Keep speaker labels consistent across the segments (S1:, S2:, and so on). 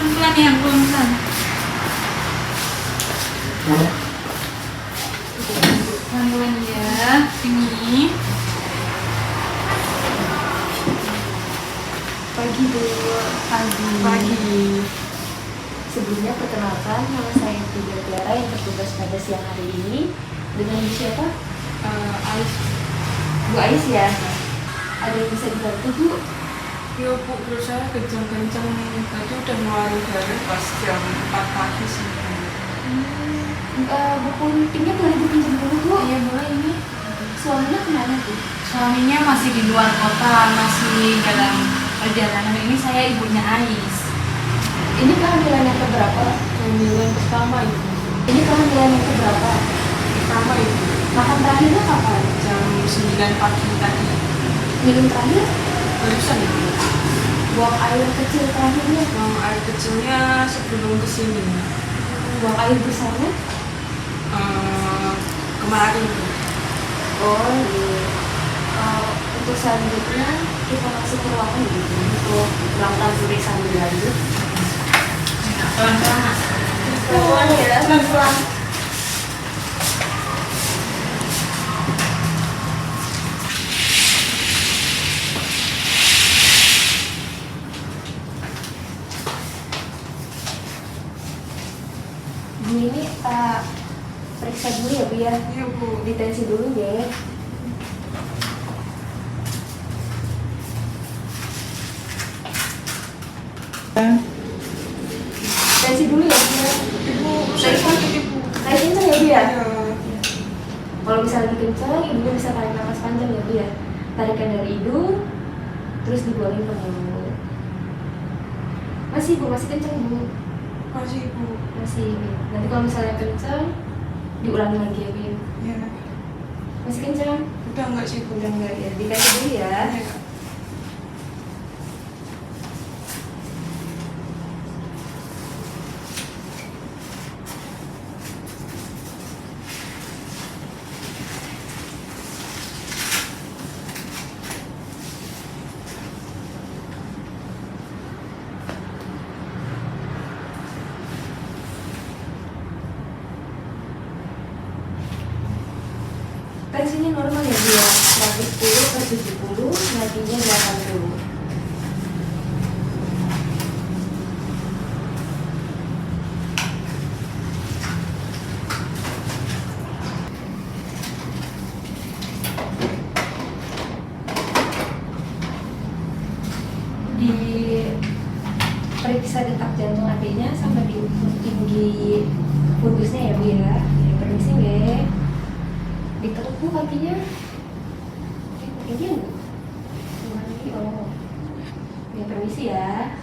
S1: pelan-pelan ya, pelan-pelan. Pelan-pelan ya. Ini.
S2: Pagi Bu.
S1: Pagi.
S2: Sebelumnya perkenalkan, nama saya Tiga Tiara yang bertugas pada siang hari ini. Dengan Bu siapa?
S1: Ais.
S2: Bu Ais ya. Ada yang bisa dibantu Bu?
S1: Ya Bu, terus saya kencang-kencang tadi udah ngeluarin darah pas jam 4 pagi sih.
S2: Buku meetingnya boleh dipinjam dulu Bu?
S1: Iya boleh ini.
S2: Suaminya kemana Bu?
S1: Suaminya masih di luar kota, masih dalam perjalanan. Ini saya ibunya Ais.
S2: Ini kehamilan yang keberapa?
S1: Kehamilan pertama ibu.
S2: Ini kehamilan yang keberapa?
S1: Pertama ibu.
S2: Makan terakhirnya kapan?
S1: Jam 9 pagi tadi.
S2: Minum terakhir?
S1: Barusan ibu.
S2: Buang air kecil terakhirnya?
S1: Buang air kecilnya sebelum kesini.
S2: Buang air besarnya?
S1: Kemarin ibu.
S2: Oh iya. Untuk selanjutnya kita masuk ke ruangan gitu untuk melakukan pemeriksaan lebih lanjut.
S1: Pelan-pelan.
S2: Pelan ya, pelan. Bu ini periksa dulu ya Bu ya.
S1: Iya Bu.
S2: Ditensi dulu ya. Tensi dulu ya Bu ya.
S1: Ibu, saya sakit ibu.
S2: Naik kencang ya Bu ya.
S1: Iya.
S2: Kalau bisa lagi kencang, ibunya bisa tarik nafas panjang ya Bu ya. Tarikan dari hidung, terus dibuangin ke mulut. Masih Bu, masih kencang Bu.
S1: Masih ibu.
S2: Masih. Nanti kalau misalnya kencang, diulangi lagi ya Bu ya.
S1: Iya.
S2: Masih kencang?
S1: Udah enggak sih ibu?
S2: Udah enggak ya. Dikasih dulu ya.
S1: Iya.
S2: Tensinya normal ya Bu ya. 110 per 70, nadinya 80. Diperiksa detak jantung adiknya sama diukur tinggi fundusnya ya Bu ya. Permisi ya. Ditutup Bu kakinya. Kakinya Bu. Gimana nih? Oh. Ya permisi ya.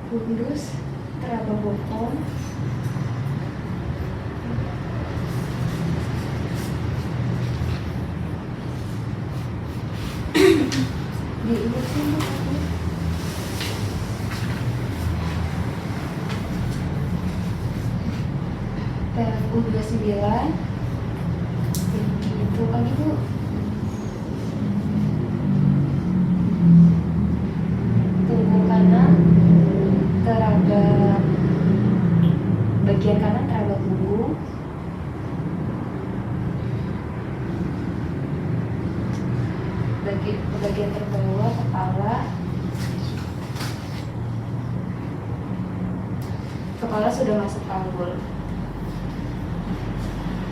S2: Fundus teraba bokong. Diurut sih Bu. U29 itu kali Bu. Tubuh kanan teraba, bagian kanan teraba punggung, bagian terbawah kepala sudah masuk panggul.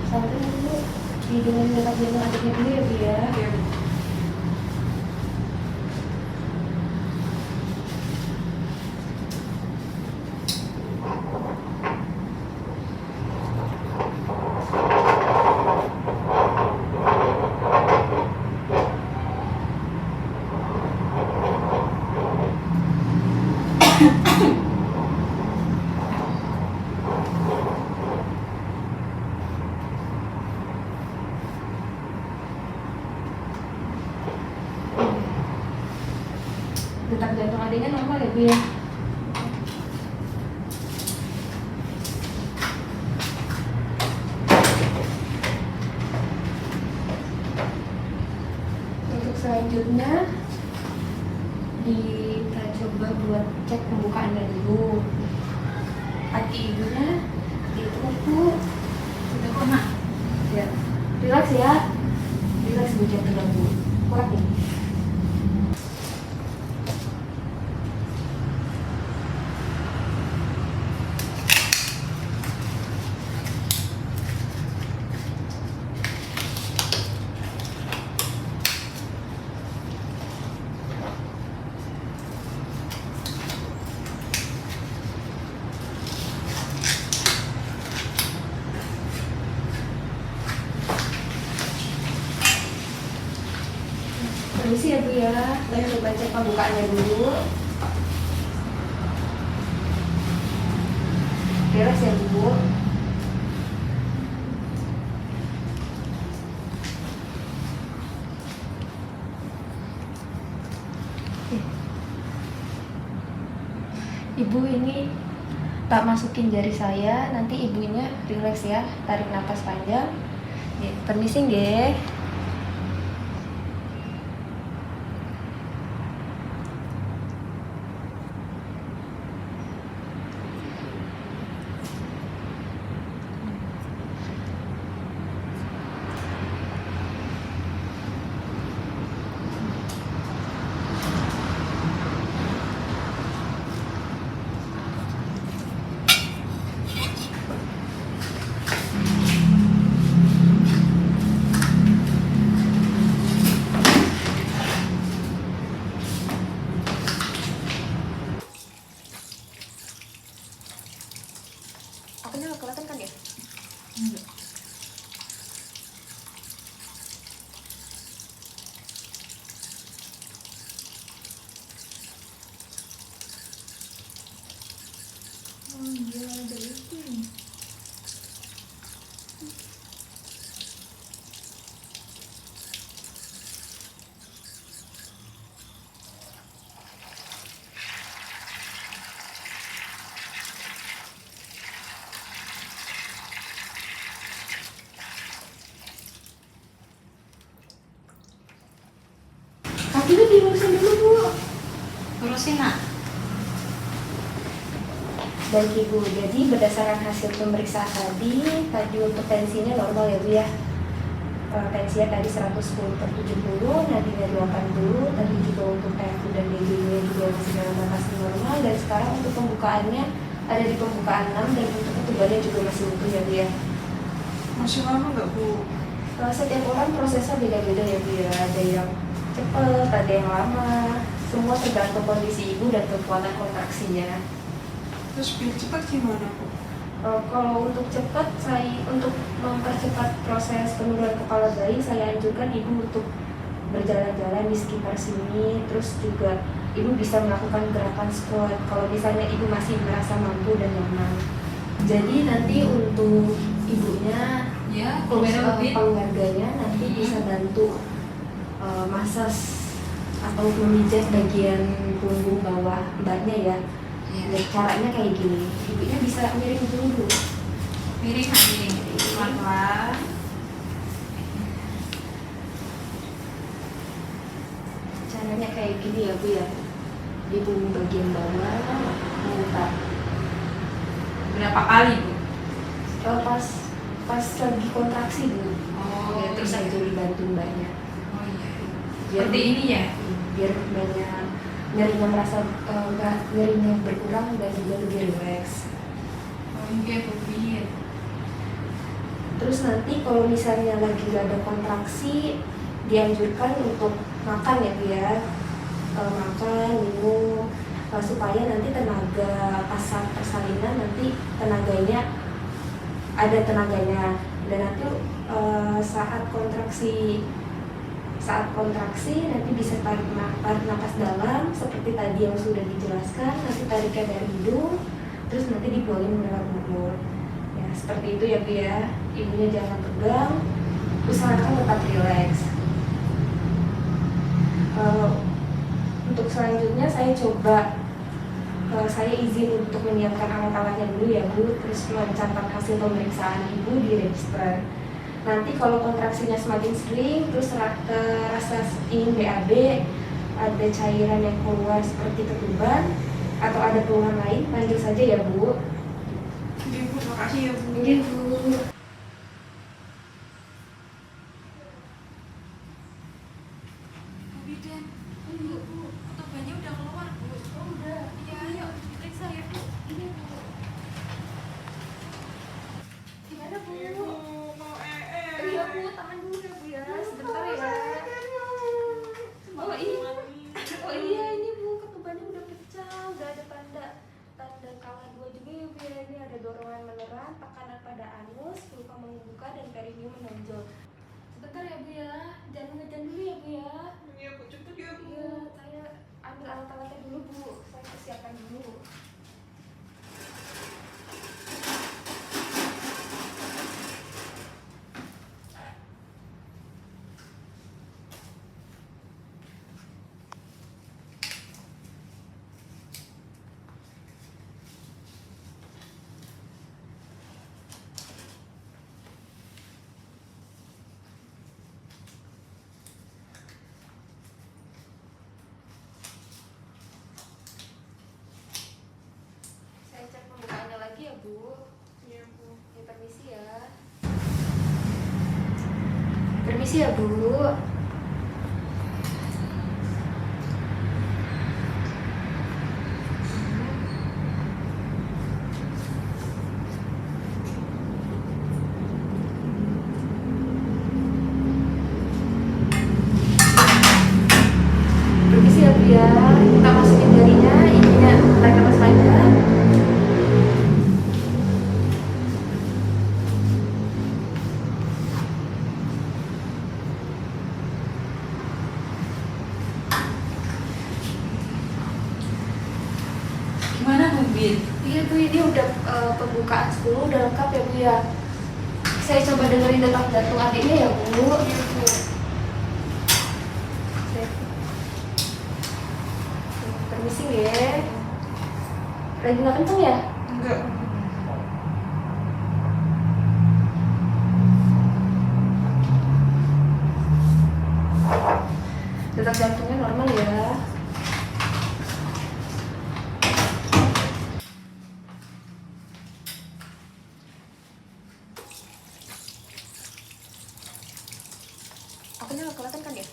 S2: Sampai dulu hidungnya dekat jantung adiknya dulu ya Bu ya.
S1: Iya Bu.
S2: Detak jantung adiknya normal ya Bu ya. selanjutnya kita coba buat cek pembukaannya dulu. Kaki ibunya ditekuk Bu.
S1: Sudah kena.
S2: Ya, relax ya. Relax Bu, jangan terganggu. Kuat nih. Permisi ya Bu ya, saya coba cek pembukaannya dulu. Relax ya Bu. Ibu ini tak masukin jari saya, nanti ibunya relax ya, tarik nafas panjang. Permisi nggih. Akunya nggak kelihatan kan ya?
S1: Enggak. Oh iya, ada itu.
S2: Kakinya dilurusin dulu Bu.
S1: Terusin nak.
S2: Baik Ibu, jadi berdasarkan hasil pemeriksaan tadi untuk tensinya normal ya Bu ya. Tensinya tadi 110/70, nadinya 80, tadi juga untuk TFU dan DG-nya juga masih dalam batas normal, dan sekarang untuk pembukaannya ada di pembukaan 6 dan untuk ketubannya juga masih utuh ya Bu ya.
S1: Masih lama nggak Bu?
S2: Setiap orang prosesnya beda-beda ya Bu ya, ada yang cepet, ada yang lama, semua tergantung kondisi ibu dan kekuatan kontraksinya.
S1: Terus biar cepat gimana Bu?
S2: Kalau untuk cepat, untuk mempercepat proses penurunan kepala bayi, saya anjurkan ibu untuk berjalan-jalan di sekitar sini. Terus juga ibu bisa melakukan gerakan squat kalau misalnya ibu masih merasa mampu dan nyaman. Jadi nanti untuk ibunya,
S1: Ya,
S2: keluarganya nanti bisa bantu masas atau memijat bagian punggung bawah mbaknya ya. Dan caranya kayak gini, ibunya bisa miring dulu.
S1: Miring nak, miring. Pelan-pelan.
S2: Caranya kayak gini ya Bu ya, di punggung bagian bawah muntah.
S1: Berapa kali Bu?
S2: Pas lagi kontraksi Bu.
S1: Oh,
S2: Ya, terus
S1: iya.
S2: aja dibantu mbaknya.
S1: Oh iya.
S2: Biar-
S1: Seperti ini ya?
S2: Biar mbaknya nyerinya merasa nyerinya berkurang dan juga lebih rileks.
S1: Oh iya Bu, iya.
S2: Terus nanti kalau misalnya lagi gak ada kontraksi, dianjurkan untuk makan ya Bu ya. Makan, minum, supaya nanti tenaga pas saat persalinan nanti ada tenaganya, dan nanti saat kontraksi nanti bisa tarik nafas dalam seperti tadi yang sudah dijelaskan. Nanti tariknya dari hidung, terus nanti dibuangin lewat mulut. Ya seperti itu ya Bu ya. Ibunya jangan tegang, usahakan tetap rileks. Untuk selanjutnya saya izin untuk menyiapkan alat-alatnya dulu ya Bu, terus mencatat hasil pemeriksaan ibu di register. Nanti kalau kontraksinya semakin sering, terus rasa ingin BAB, ada cairan yang keluar seperti ketuban, atau ada keluhan lain, panggil saja ya Bu.
S1: Iya Bu, makasih ya Bu.
S2: Iya Bu.
S3: Bu Bidan, Bu, ketubannya udah keluar Bu.
S2: Oh udah.
S3: Iya, ayo periksa ya Bu.
S2: Iya Bu. Gimana Bu?
S1: Iya Bu, mau
S2: Iya Bu, tahan dulu ya Bu ya, sebentar ya. Oh iya. Oh iya, ini Bu, ketubannya udah pecah, udah ada tanda KH2 juga ya Bu ya. Ini ada dorongan meneran, tekanan pada anus, luka membuka dan perineum menonjol. Sebentar ya Bu ya, jangan ngejan dulu ya Bu ya.
S1: Iya Bu, cepet ya Bu.
S2: Iya, saya ambil alat-alatnya dulu Bu, saya persiapkan dulu. Saya cek pembukaannya lagi ya Bu.
S1: Iya Bu.
S2: Ya, permisi ya. Permisi ya Bu. Permisi ya Bu ya. Kita masukin jarinya, ininya tarik nafas panjang.
S3: Gimana Bu Bin?
S2: Iya Bu, ini udah pembukaan 10 udah lengkap ya Bu ya. Saya coba dengerin detak jantung adiknya ya Bu.
S1: Iya Bu.
S2: Permisi ya. Lagi nggak kenceng ya?
S1: Enggak.
S2: Detak jantungnya normal ya. Apanya nggak kelihatan kan ya?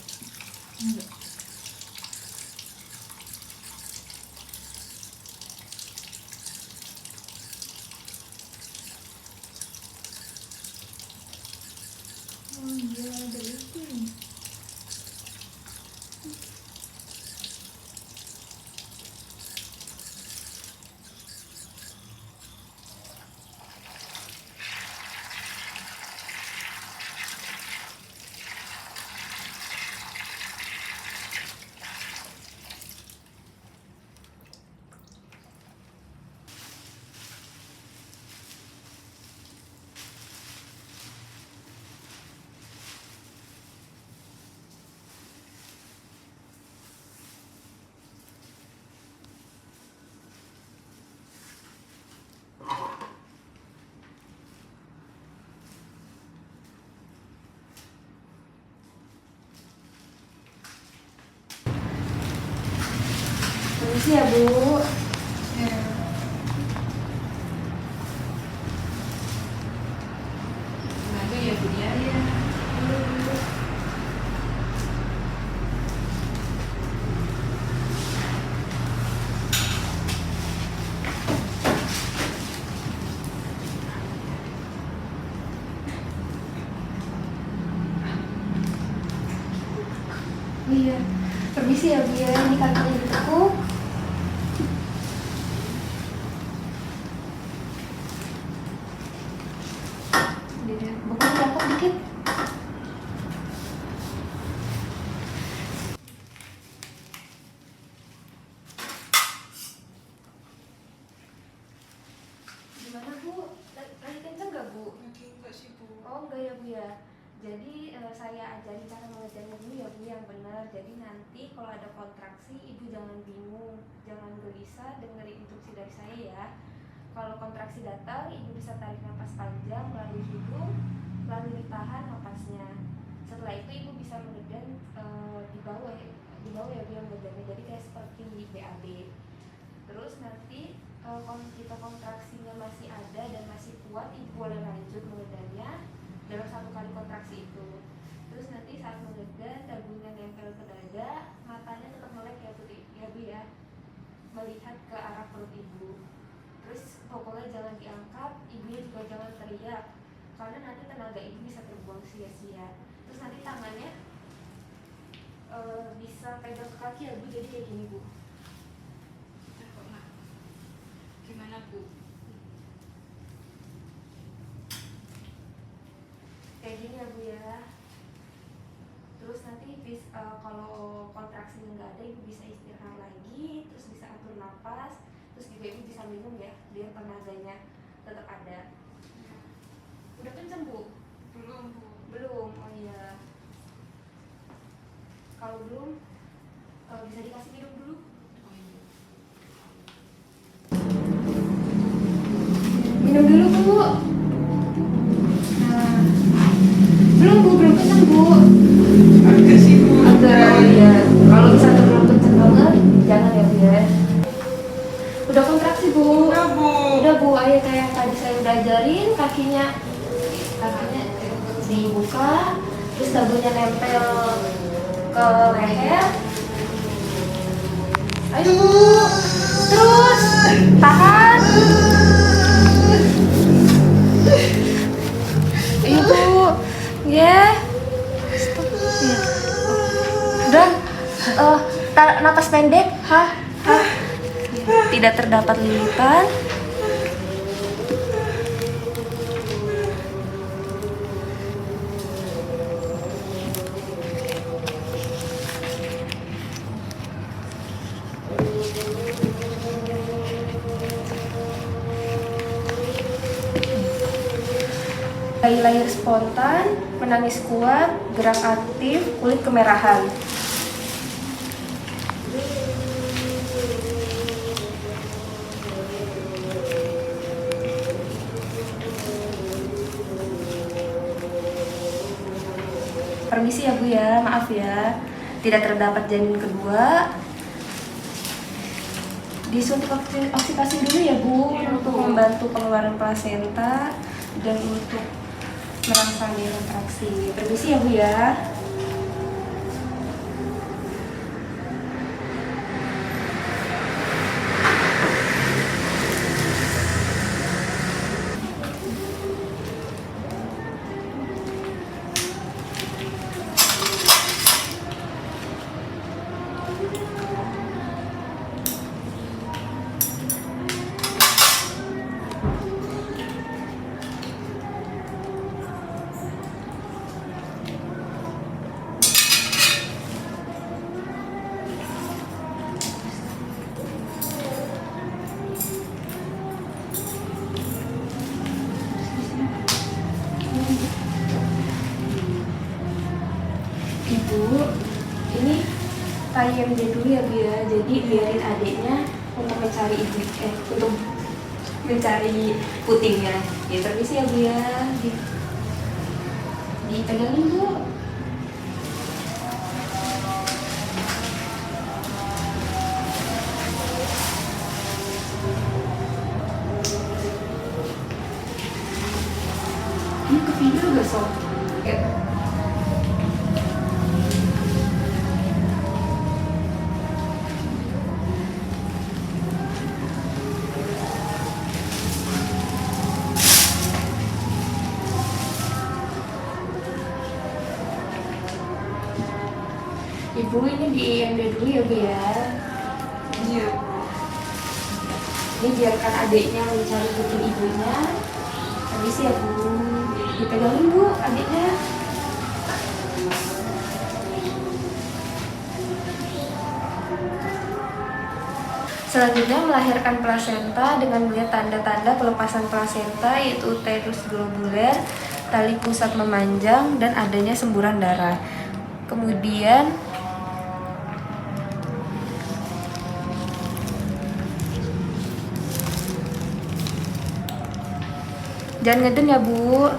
S3: Enggak. Oh iya, ada itu nih.
S2: Permisi ya Bu.
S1: Iya.
S3: Gimana ya Bu ya?
S1: Iya.
S2: Iya. Permisi ya Bu ya, ini kakinya ditekuk. Bukan copot dikit. Gimana Bu? Lagi kenceng nggak Bu?
S1: Lagi enggak sih Bu.
S2: Oh enggak ya Bu ya. Jadi saya ajarin cara mengejarnya dulu ya Bu yang benar. Jadi nanti kalau ada kontraksi Ibu jangan bingung, jangan gelisah, dengerin instruksi dari saya ya. Kalau kontraksi datang Ibu bisa tarik nafas panjang melalui hidung, lalu ditahan AB. Terus nanti kalau kita kontraksinya masih ada dan masih kuat, ibu boleh lanjut mengedahnya dalam 1 kali kontraksi itu. Terus nanti saat mengedah, dagunya nempel ke dada, matanya tetap melek ya Bu ya, melihat ke arah perut ibu. Terus pokoknya jangan diangkat, ibunya juga jangan teriak, karena nanti tenaga ibu bisa terbuang sia-sia. Terus nanti tangannya bisa pegang ke kaki ya Bu, jadi kayak gini Bu.
S1: Gimana Bu?
S2: Kayak gini ya Bu ya. Terus nanti kalau kontraksinya nggak ada, ibu bisa istirahat lagi, terus bisa atur napas, terus juga ibu bisa minum ya, biar tenaganya tetap ada. Udah kenceng Bu?
S1: Belum Bu.
S2: Belum, oh iya. Kalau belum, bisa dikasih minum dulu.
S1: Oh iya.
S2: Minum dulu Bu. Nah, belum Bu, belum kenceng Bu.
S1: Agak sih Bu.
S2: Agak ya. Kalau misalnya belum kenceng banget, jangan ya Bu ya. Udah kontraksi Bu.
S1: Udah Bu.
S2: Udah Bu, ayo kayak tadi saya udah ajarin, kakinya dibuka, terus dagunya nempel ke leher. Ayo Bu, terus tahan. Ayo Bu, ya. Stop. Ya. Udah, napas pendek, hah. Tidak terdapat lilitan. Lahir spontan, menangis kuat, gerak aktif, kulit kemerahan. Permisi ya Bu ya, maaf ya, tidak terdapat janin kedua. Disuntik oksidasi dulu ya Bu, untuk membantu pengeluaran plasenta dan untuk merangsang kontraksi. Permisi ya Bu ya. Ibu, ini IMD dulu ya Bu ya. Jadi biarin adiknya untuk mencari untuk mencari putingnya. Ya permisi ya Bu ya. Dipegangin Bu. Ini ke video gak Sob? Ya. Ibu ini di IMD dulu ya Bu ya.
S1: Iya.
S2: Ini biarkan adiknya mencari puting ibunya. Permisi ya Bu. Dipegangin Bu adiknya. Selanjutnya melahirkan plasenta dengan melihat tanda-tanda pelepasan plasenta, yaitu uterus globuler, tali pusat memanjang, dan adanya semburan darah. Kemudian jangan ngeden ya Bu.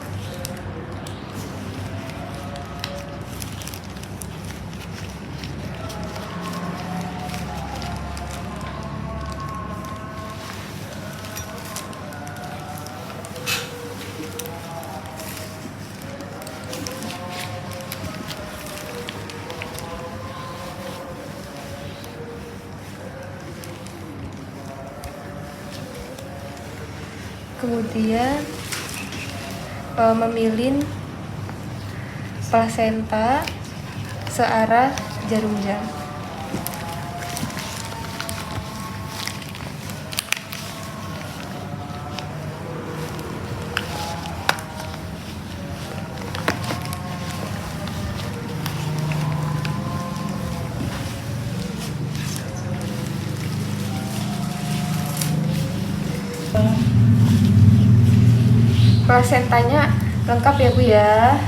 S2: kemudian memilin plasenta searah jarum jam. Plasentanya lengkap ya Bu ya.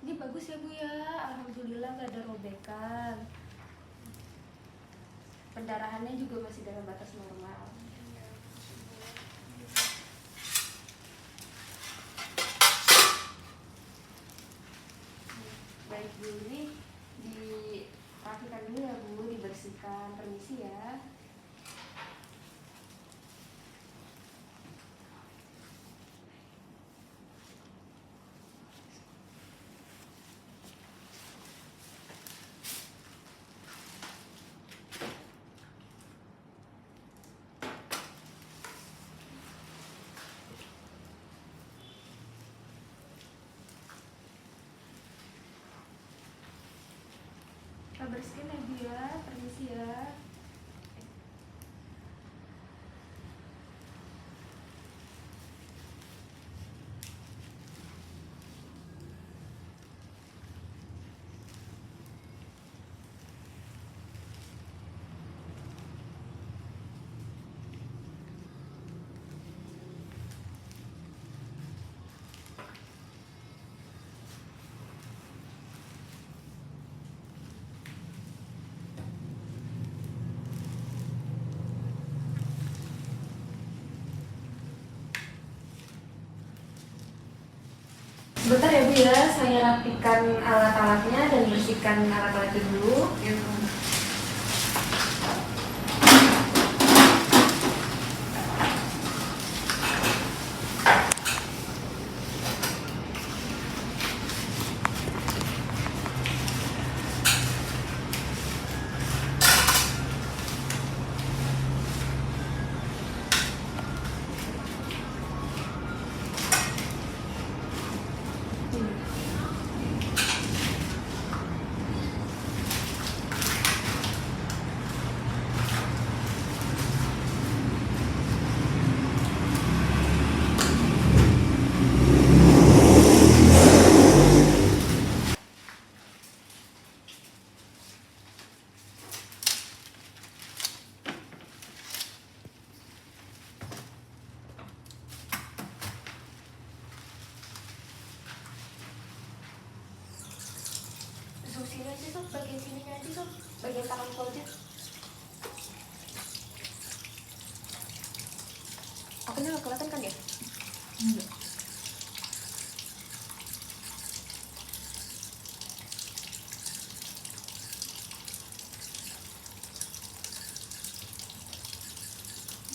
S2: Ini bagus ya Bu ya, alhamdulillah nggak ada robekan. Pendarahannya juga masih dalam batas normal. Baik Bu, ini dirapikan dulu ya Bu, dibersihkan. Permisi ya. Kita bersihkan ya Bu ya, permisi ya. Sebentar ya Bu ya, saya rapikan alat-alatnya dan bersihkan alat-alatnya dulu.
S1: Ya Bu. Sini aja Sob, bagian sininya aja Sob, bagian tangan aja. Akunya nggak kelihatan kan ya? Enggak.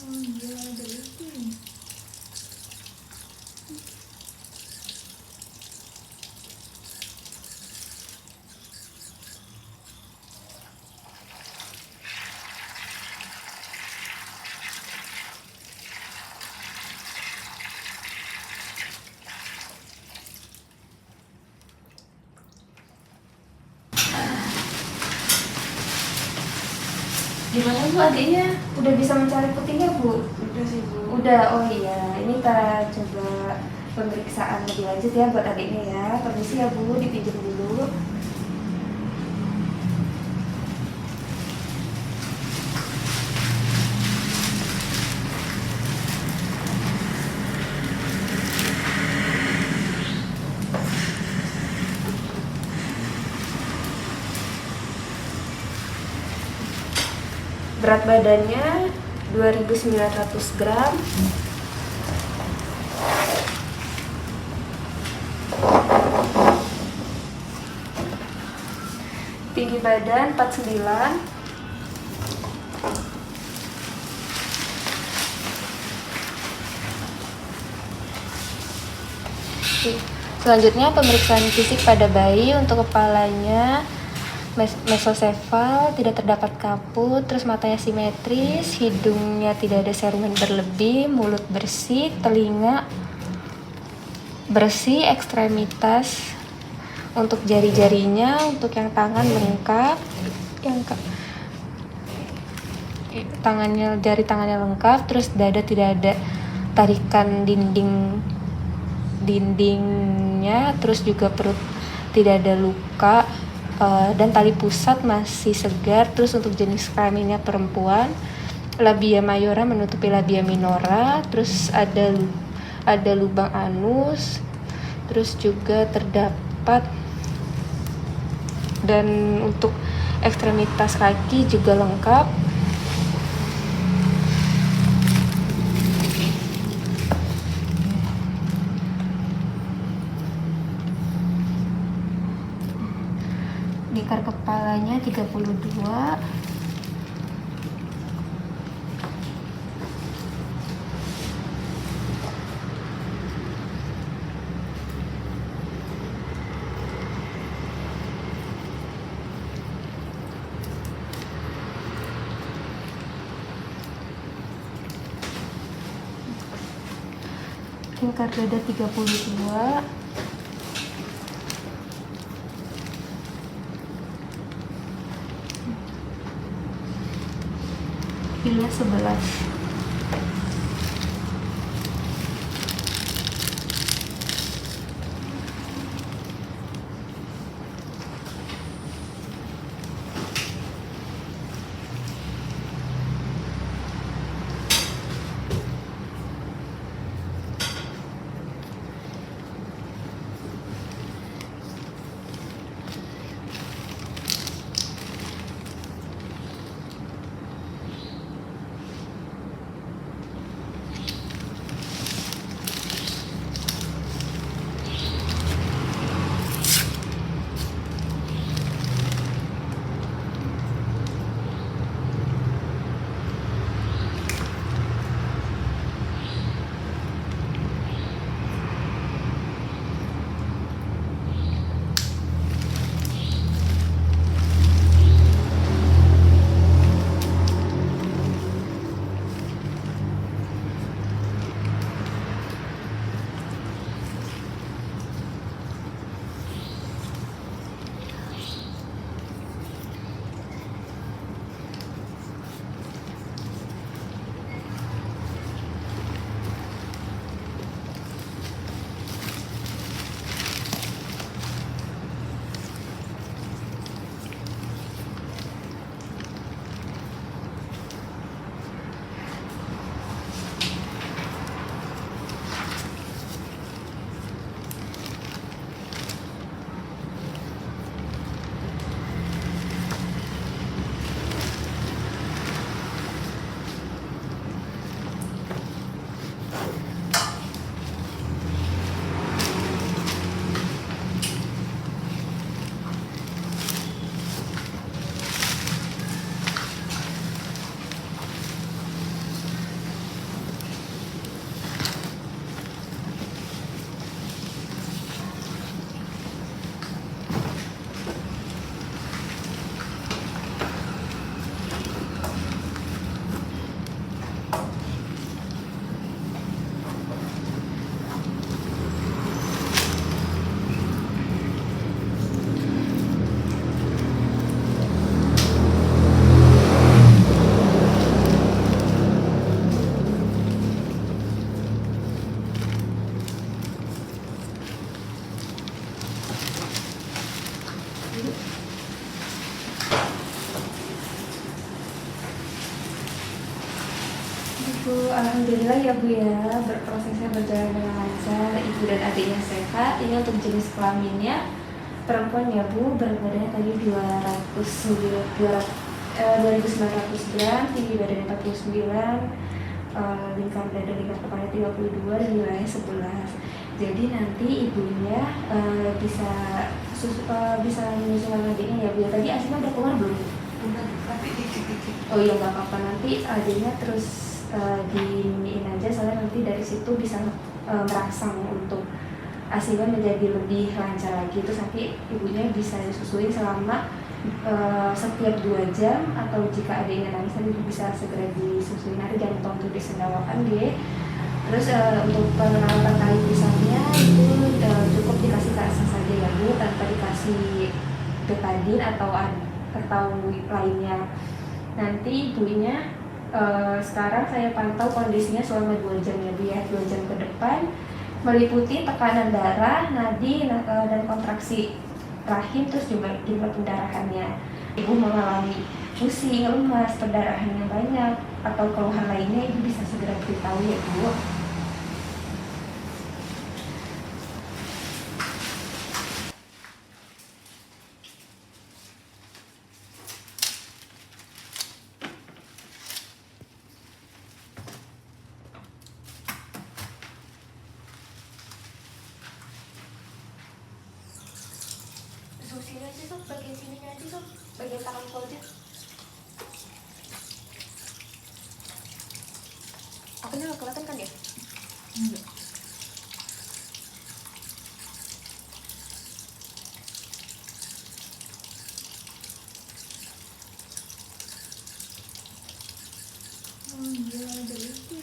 S1: Oh iya, ada itu. Gimana Bu adiknya? Udah bisa mencari putingnya Bu? Udah sih Bu.
S2: Udah, oh iya. Ini kita coba pemeriksaan lebih lanjut ya buat adiknya ya. Permisi ya Bu, dipinjam dulu. Berat badannya 2.900 gram. Tinggi badan 49. Selanjutnya pemeriksaan fisik pada bayi. Untuk kepalanya mesosefal, tidak terdapat kaput, terus matanya simetris, hidungnya tidak ada serumen berlebih, mulut bersih, telinga bersih, ekstremitas untuk jari-jarinya, untuk yang tangan lengkap, jari tangannya lengkap, terus dada tidak ada tarikan dindingnya, terus juga perut tidak ada luka, dan tali pusat masih segar. Terus untuk jenis kelaminnya perempuan, labia mayora menutupi labia minora, terus ada lubang anus, terus juga terdapat, dan untuk ekstremitas kaki juga lengkap. Lingkar kepalanya 32. Lingkar dada 32. Bila 11. Bu, alhamdulillah ya Bu ya, prosesnya berjalan dengan lancar, ibu dan adiknya sehat. Ini untuk jenis kelaminnya perempuan ya Bu, berat badannya tadi 2.900 gram, tinggi badannya 49, lingkar dada lingkar kepala 32 dan nilainya 11. Jadi nanti ibunya bisa menyusukan adiknya ya Bu ya. Tadi ASINA udah keluar belum?
S1: Udah, tapi dikit-dikit.
S2: Oh iya nggak apa-apa, nanti adiknya terus diiniin aja, soalnya nanti dari situ bisa merangsang untuk ASInya menjadi lebih lancar lagi. Terus nanti ibunya bisa disusuin selama setiap 2 jam, atau jika ada yang nangis nanti bisa segera disusuin. Nanti jangan lupa untuk disendawakan deh. Terus untuk penerapan tali pisahnya itu cukup dikasih ke atas saja ya Bu, tanpa dikasih betadin atau lainnya. Nanti ibunya sekarang saya pantau kondisinya selama 2 jam ya Bu ya, 2 jam ke depan, meliputi tekanan darah, nadi, dan kontraksi rahim, terus juga jumlah pendarahannya. Ibu mengalami pusing, lemas, perdarahan yang banyak, atau keluhan lainnya, ibu bisa segera beritahu ya Bu. Sini aja Sob, bagian sininya aja Sob, bagian tanganku aja. Akunya nggak kelihatan kan ya?
S1: Enggak. Oh iya, ada itu.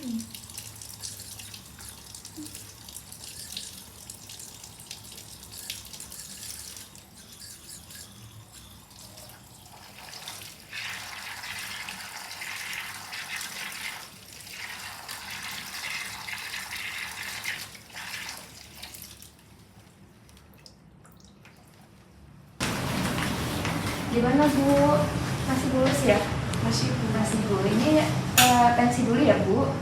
S2: Gimana Bu? Masih bulus ya?
S1: Masih Bu.
S2: Masih Bu. Ini tensi dulu ya Bu.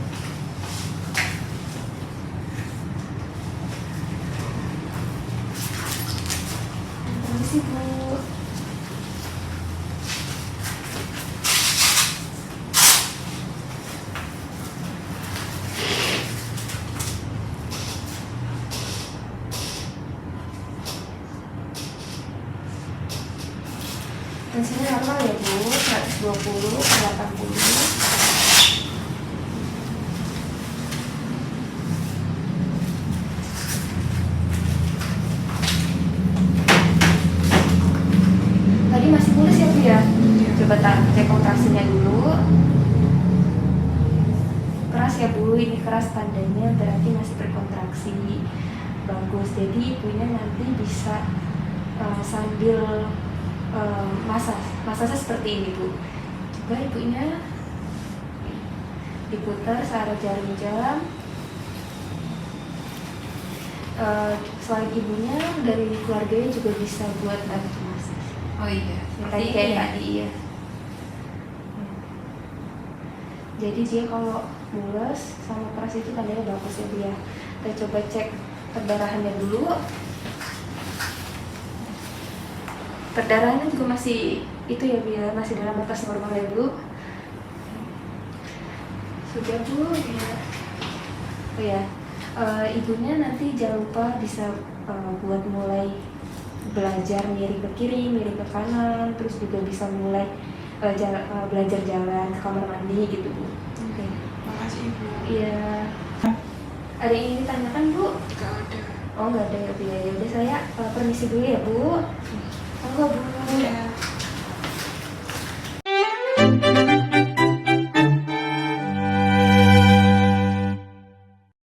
S2: Permisi Bu. Tensinya normal ya Bu, 120/80. Tadi masih mulus ya Bu ya?
S1: Iya.
S2: Coba cek kontraksinya dulu. Keras ya Bu, ini keras tandanya berarti masih berkontraksi. Bagus, jadi ibunya nanti bisa sambil masasnya seperti ini Bu. Coba ibunya diputar searah jarum jam. Selain ibunya, dari keluarganya juga bisa buat bantu masas.
S1: Oh iya.
S2: Tadi kayak tadi ya. Jadi dia kalau mulus sama keras itu tandanya bagus ya Bu ya. Kita coba cek perdarahannya dulu. Perdarahannya juga masih itu ya Bu ya, masih dalam batas normal ya Bu. Sudah Bu ya. Oh ya, ibunya nanti jangan lupa bisa buat mulai belajar miring ke kiri, miring ke kanan, terus juga bisa mulai belajar jalan ke kamar mandi gitu Bu. Oke.
S1: Makasih Ibu.
S2: Iya. Ada yang ingin ditanyakan Bu?
S1: Enggak ada.
S2: Oh nggak ada ya Bu ya. Udah saya permisi dulu ya Bu. Enggak Bu.
S1: Iya.